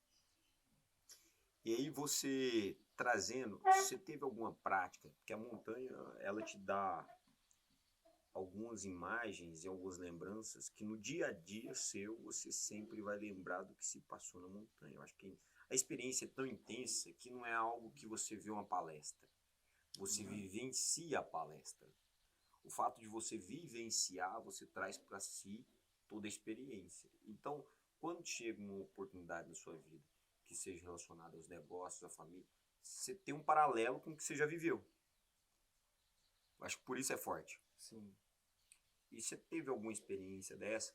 E aí você trazendo, você teve alguma prática? Porque a montanha, ela te dá algumas imagens e algumas lembranças que no dia a dia seu, você sempre vai lembrar do que se passou na montanha. Eu acho que a experiência é tão intensa que não é algo que você vê uma palestra. Você vivencia a palestra. O fato de você vivenciar, você traz para si toda a experiência. Então, quando chega uma oportunidade na sua vida que seja relacionada aos negócios, à família, você tem um paralelo com o que você já viveu. Acho que por isso é forte. Sim. E você teve alguma experiência dessa,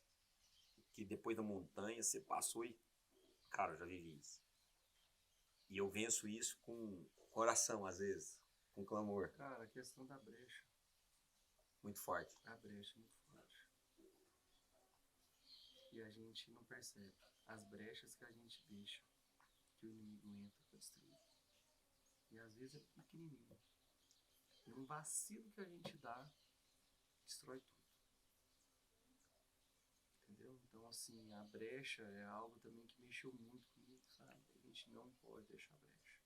que depois da montanha você passou e, cara, eu já vivi isso. E eu venço isso com coração, às vezes, com clamor. Cara, a questão da brecha. Muito forte. A brecha é muito forte. E a gente não percebe as brechas que a gente deixa, que o inimigo entra para destruir. E às vezes é pequenininho. E um vacilo que a gente dá, destrói tudo. Entendeu? Então, assim, a brecha é algo também que mexeu muito comigo, sabe? A gente não pode deixar brecha.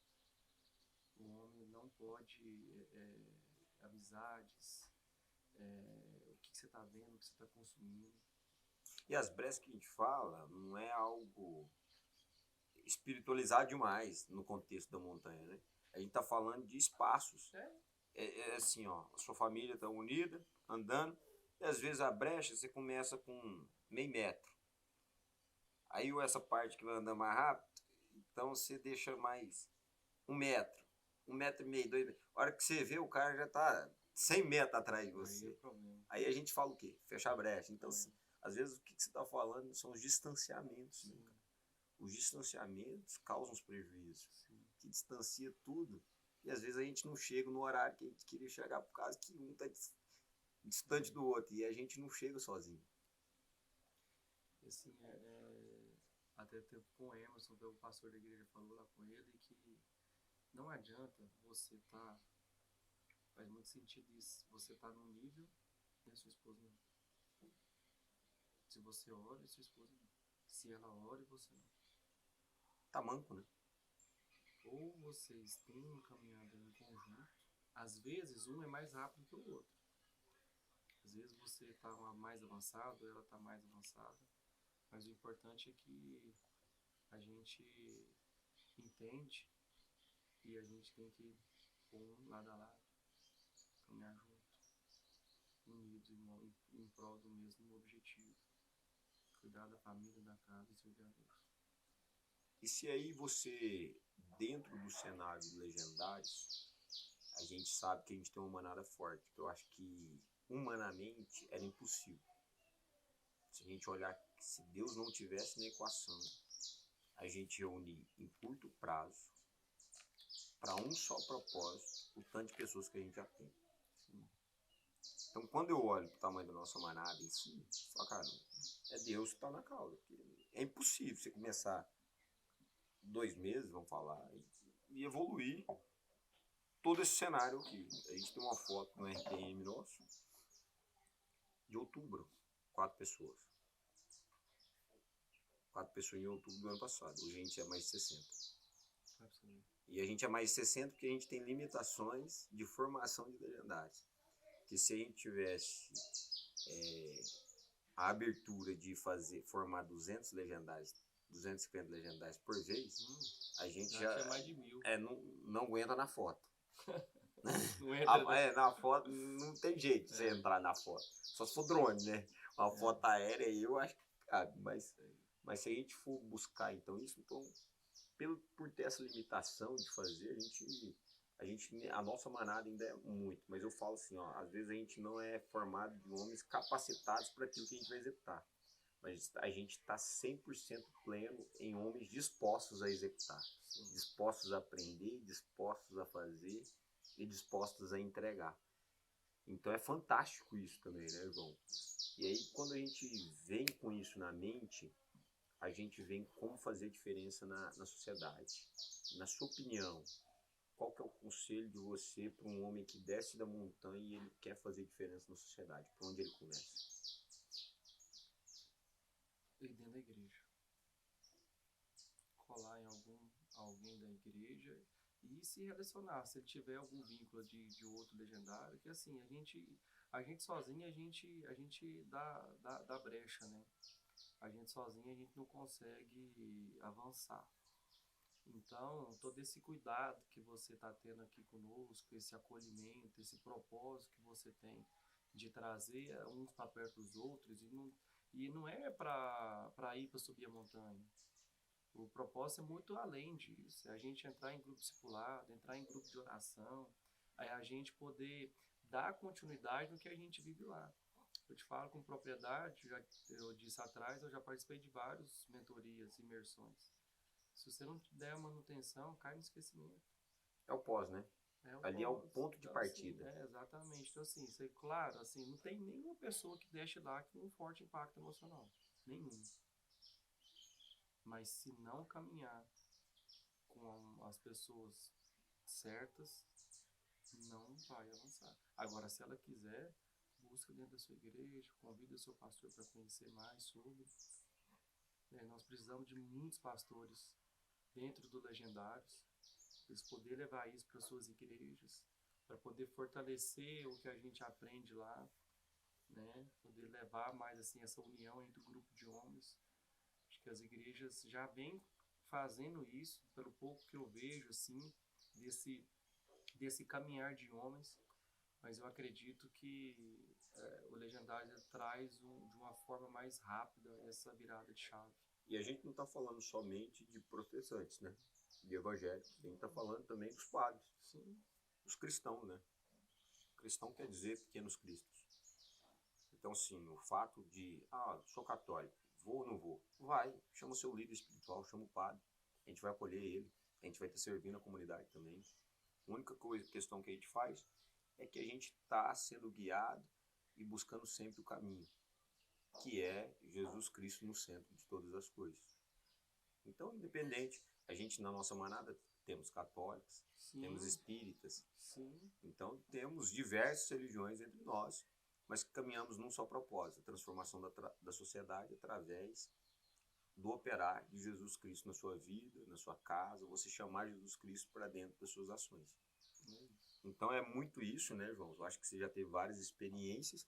O homem não pode amizades, o que você está vendo, o que você está consumindo. E as brechas que a gente fala não é algo espiritualizado demais no contexto da montanha, né? A gente tá falando de espaços. É assim, ó, a sua família tá unida, andando, e às vezes a brecha você começa com meio metro. Aí essa parte que vai andar mais rápido, então você deixa mais 1 metro, 1,5 metro, 2 metros. A hora que você vê, o cara já tá 100 metros atrás de você. Aí a gente fala o quê? Fechar a brecha. Então, às vezes, o que você tá falando são os distanciamentos, né, cara? Os distanciamentos causam os prejuízos. Sim. Que distancia tudo. E às vezes a gente não chega no horário que a gente queria chegar por causa que um tá distante do outro. E a gente não chega sozinho. Assim, até tempo com o Emerson, que é o pastor da igreja, falou lá com ele que não adianta você tá... Faz muito sentido isso. Você tá num nível e a sua esposa não. Se você ora, e sua esposa não. Se ela ora e você não. Tá manco, né? Ou vocês têm uma caminhada em conjunto. Às vezes um é mais rápido que o outro. Às vezes você está mais avançado, ela está mais avançada. Mas o importante é que a gente entende e a gente tem que pôr lado a lado, caminhar junto, unidos em prol do mesmo objetivo. Cuidar da família, da casa e servir a Deus. E se aí você, dentro do cenário de Legendários, a gente sabe que a gente tem uma manada forte, que eu acho que humanamente era impossível. Se a gente olhar, se Deus não tivesse na equação, a gente reunir em curto prazo, para um só propósito, o tanto de pessoas que a gente já tem. Sim. Então, quando eu olho para o tamanho da nossa manada em si, eu falo, cara, É Deus que está na causa. É impossível você começar 2 meses, vamos falar, e evoluir todo esse cenário aqui. A gente tem uma foto no RPM nosso, de outubro, 4 pessoas. 4 pessoas em outubro do ano passado. Hoje a gente é mais de 60. E a gente é mais de 60 porque a gente tem limitações de formação de legendários. Que se a gente tivesse a abertura de formar 200 legendários, 250 legendários por vez, a gente já é mais de 1000. Não aguenta na foto. Não entra, na foto não tem jeito de você entrar na foto. Só se for drone, né? Uma foto aérea aí eu acho que cabe. Mas se a gente for buscar então isso, então, por ter essa limitação de fazer, a nossa manada ainda é muito. Mas eu falo assim, ó, às vezes a gente não é formado de homens capacitados para aquilo que a gente vai executar. Mas a gente está 100% pleno em homens dispostos a executar. Dispostos a aprender, dispostos a fazer e dispostos a entregar. Então é fantástico isso também, né, João? E aí quando a gente vem com isso na mente, a gente vem como fazer diferença na sociedade. Na sua opinião, qual que é o conselho de você para um homem que desce da montanha e ele quer fazer diferença na sociedade? Por onde ele começa? Ir dentro da igreja. Colar em alguém da igreja e se relacionar, se ele tiver algum vínculo de outro legendário, que assim, a gente sozinho, a gente dá brecha, né? A gente sozinho, a gente não consegue avançar. Então, todo esse cuidado que você está tendo aqui conosco, esse acolhimento, esse propósito que você tem de trazer uns para perto dos outros, e não é para ir para subir a montanha. O propósito é muito além disso. É a gente entrar em grupo discipulado, entrar em grupo de oração, é a gente poder dar continuidade no que a gente vive lá. Eu te falo com propriedade, eu disse atrás, eu já participei de várias mentorias, imersões. Se você não der manutenção, cai no esquecimento. É o pós, né? Ali é o ponto de partida. Assim, exatamente. Então, assim, claro, assim, não tem nenhuma pessoa que deixe lá com um forte impacto emocional. Nenhum. Mas se não caminhar com as pessoas certas, não vai avançar. Agora, se ela quiser, busca dentro da sua igreja, convida o seu pastor para conhecer mais sobre. Nós precisamos de muitos pastores dentro do Legendários, para eles poderem levar isso para suas igrejas, para poder fortalecer o que a gente aprende lá, né? Poder levar mais assim essa união entre o grupo de homens. Acho que as igrejas já vêm fazendo isso, pelo pouco que eu vejo, assim, desse caminhar de homens, mas eu acredito que o Legendário traz de uma forma mais rápida essa virada de chave. E a gente não está falando somente de protestantes, né? De evangélicos, a gente está falando também dos padres, sim, dos cristãos, né? Cristão quer dizer pequenos cristos. Então, sim, o fato de, sou católico, vou ou não vou? Vai, chama o seu líder espiritual, chama o padre, a gente vai acolher ele, a gente vai estar servindo a comunidade também. A única questão que a gente faz é que a gente está sendo guiado e buscando sempre o caminho, que é Jesus Cristo no centro de todas as coisas. Então, independente, a gente na nossa manada temos católicos, sim, temos espíritas, sim, então temos diversas religiões entre nós, mas que caminhamos num só propósito, a transformação da sociedade através do operar de Jesus Cristo na sua vida, na sua casa, você chamar Jesus Cristo para dentro das suas ações. Então é muito isso, né, João? Eu acho que você já teve várias experiências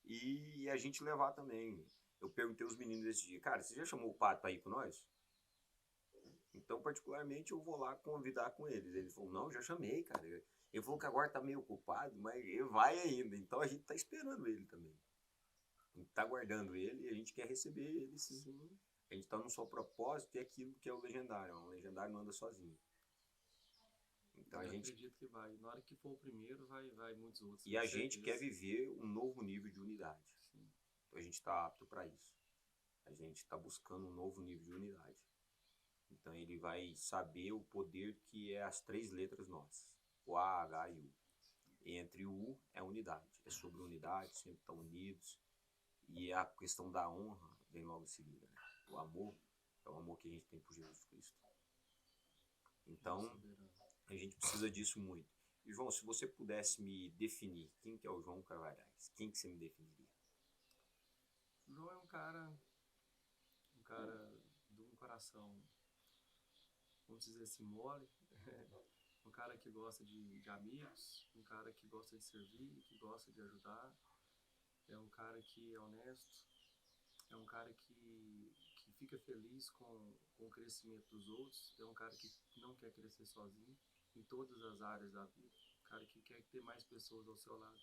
e a gente levar também. Eu perguntei aos meninos esse dia, cara, você já chamou o padre para ir com nós? Então, particularmente, eu vou lá convidar com eles. Ele falou, não, já chamei, cara. Ele falou que agora tá meio ocupado, mas ele vai ainda. Então, a gente tá esperando ele também. A gente tá aguardando ele e a gente quer receber ele, sim. sim. A gente tá no só propósito e aquilo que é o legendário. O legendário não anda sozinho. Então, eu acredito que vai. Na hora que for o primeiro, vai muitos outros. E a gente quer viver um novo nível de unidade. Sim. Então, a gente tá apto para isso. A gente tá buscando um novo nível de unidade. Então ele vai saber o poder que é as 3 letras nossas, o A, H e U. E entre o U é unidade, é sobre unidade, sempre estar unidos. E a questão da honra, vem logo em seguida, né? O amor é o amor que a gente tem por Jesus Cristo. Então, Soberano. a gente precisa disso muito. E, João, se você pudesse me definir, quem que é o João Carvalhais? Quem que você me definiria? O João é um cara de um coração, vamos dizer assim, mole. Um cara que gosta de amigos, um cara que gosta de servir, que gosta de ajudar. É um cara que é honesto, é um cara que fica feliz com o crescimento dos outros, é um cara que não quer crescer sozinho em todas as áreas da vida. Um cara que quer ter mais pessoas ao seu lado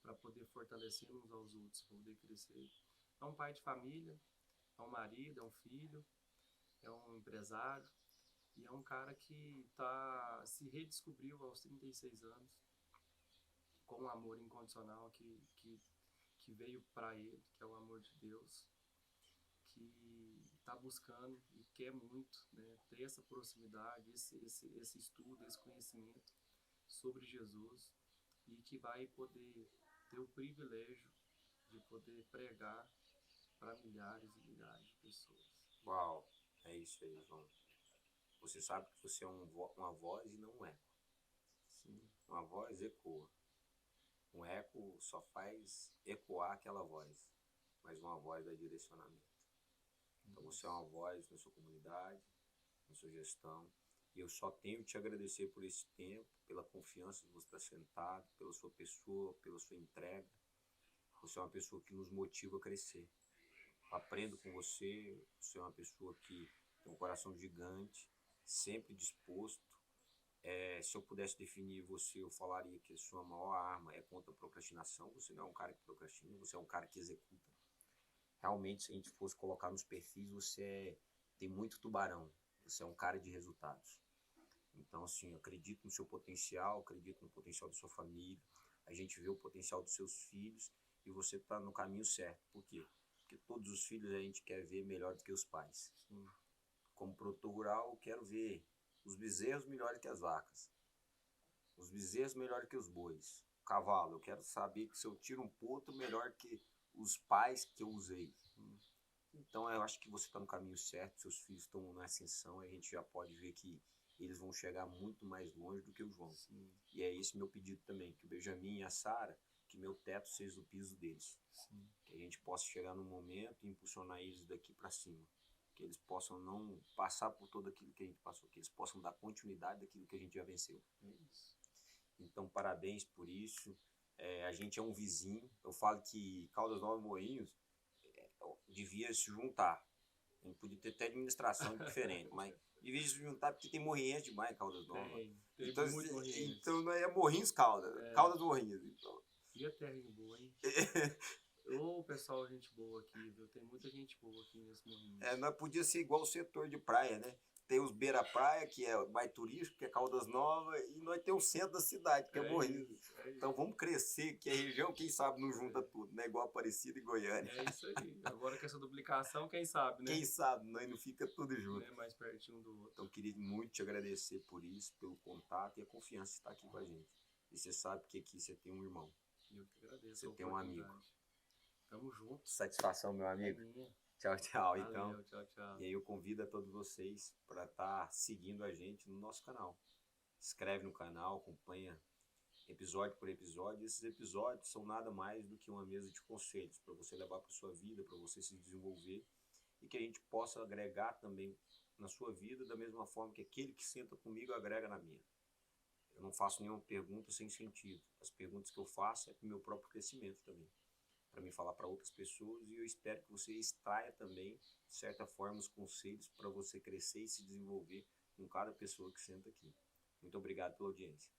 para poder fortalecer uns aos outros, para poder crescer. É um pai de família, é um marido, é um filho, é um empresário e é um cara que se redescobriu aos 36 anos com um amor incondicional que veio para ele, que é o amor de Deus, que está buscando e quer muito, né, ter essa proximidade, esse estudo, esse conhecimento sobre Jesus e que vai poder ter o privilégio de poder pregar para milhares e milhares de pessoas. Uau, é isso aí, João. Você sabe que você é uma voz e não um eco. Sim, Uma voz ecoa. Um eco só faz ecoar aquela voz, mas uma voz dá direcionamento. Então você é uma voz na sua comunidade, na sua gestão, e eu só tenho que te agradecer por esse tempo, pela confiança de você estar sentado, pela sua pessoa, pela sua entrega. Você é uma pessoa que nos motiva a crescer. Aprendo com você, você é uma pessoa que tem um coração gigante, sempre disposto. Se eu pudesse definir você, eu falaria que a sua maior arma é contra a procrastinação. Você não é um cara que procrastina, você é um cara que executa. Realmente, se a gente fosse colocar nos perfis, tem muito tubarão. Você é um cara de resultados. Então, assim, eu acredito no seu potencial, acredito no potencial da sua família. A gente vê o potencial dos seus filhos e você está no caminho certo. Por quê? Porque todos os filhos a gente quer ver melhor do que os pais. sim, Como produtor rural, eu quero ver os bezerros melhores que as vacas, os bezerros melhores que os bois. Cavalo, eu quero saber que se eu tiro um potro melhor que os pais que eu usei. sim, Então eu acho que você está no caminho certo, seus filhos estão na ascensão, a gente já pode ver que eles vão chegar muito mais longe do que o João. sim, E é esse meu pedido também, que o Benjamin e a Sara, que meu teto seja o piso deles. sim. Que a gente possa chegar no momento e impulsionar eles daqui para cima. Que eles possam não passar por tudo aquilo que a gente passou, que eles possam dar continuidade daquilo que a gente já venceu. É isso. Então, parabéns por isso. A gente é um vizinho. Eu falo que Caldas Novas e Morrinhos devia se juntar. A gente podia ter até administração diferente, mas devia se juntar porque tem morrinhos demais em Caldas Novas. Tem Então, muito morrinhos. então não é Morrinhos Caldas, Caldas Morrinhos. Então. E a terrinha boa, hein? Ô, pessoal, gente boa aqui, viu? Tem muita gente boa aqui nesse morrinho. Nós podia ser igual o setor de praia, né? Tem os beira-praia, que é mais turístico, que é Caldas Novas, e nós temos o centro da cidade, que é Morrinhos. Então vamos crescer, que a região, quem sabe, não junta tudo, né? Igual Aparecida e Goiânia. É isso aí. Agora com essa duplicação, quem sabe, né? Quem sabe, nós não fica tudo junto. Né? Mais pertinho do outro. Então queria muito te agradecer por isso, pelo contato e a confiança de estar aqui com a gente. E você sabe que aqui você tem um irmão. E eu que agradeço. Você tem um amigo. Tamo junto. Satisfação, meu amigo. É minha. Tchau, tchau. Valeu, Então, tchau, tchau. e aí eu convido a todos vocês para estar seguindo a gente no nosso canal. Se inscreve no canal, acompanha episódio por episódio. Esses episódios são nada mais do que uma mesa de conselhos para você levar para sua vida, para você se desenvolver e que a gente possa agregar também na sua vida da mesma forma que aquele que senta comigo agrega na minha. Eu não faço nenhuma pergunta sem sentido. As perguntas que eu faço é para o meu próprio crescimento também, para me falar para outras pessoas, e eu espero que você extraia também, de certa forma, os conselhos para você crescer e se desenvolver com cada pessoa que senta aqui. Muito obrigado pela audiência.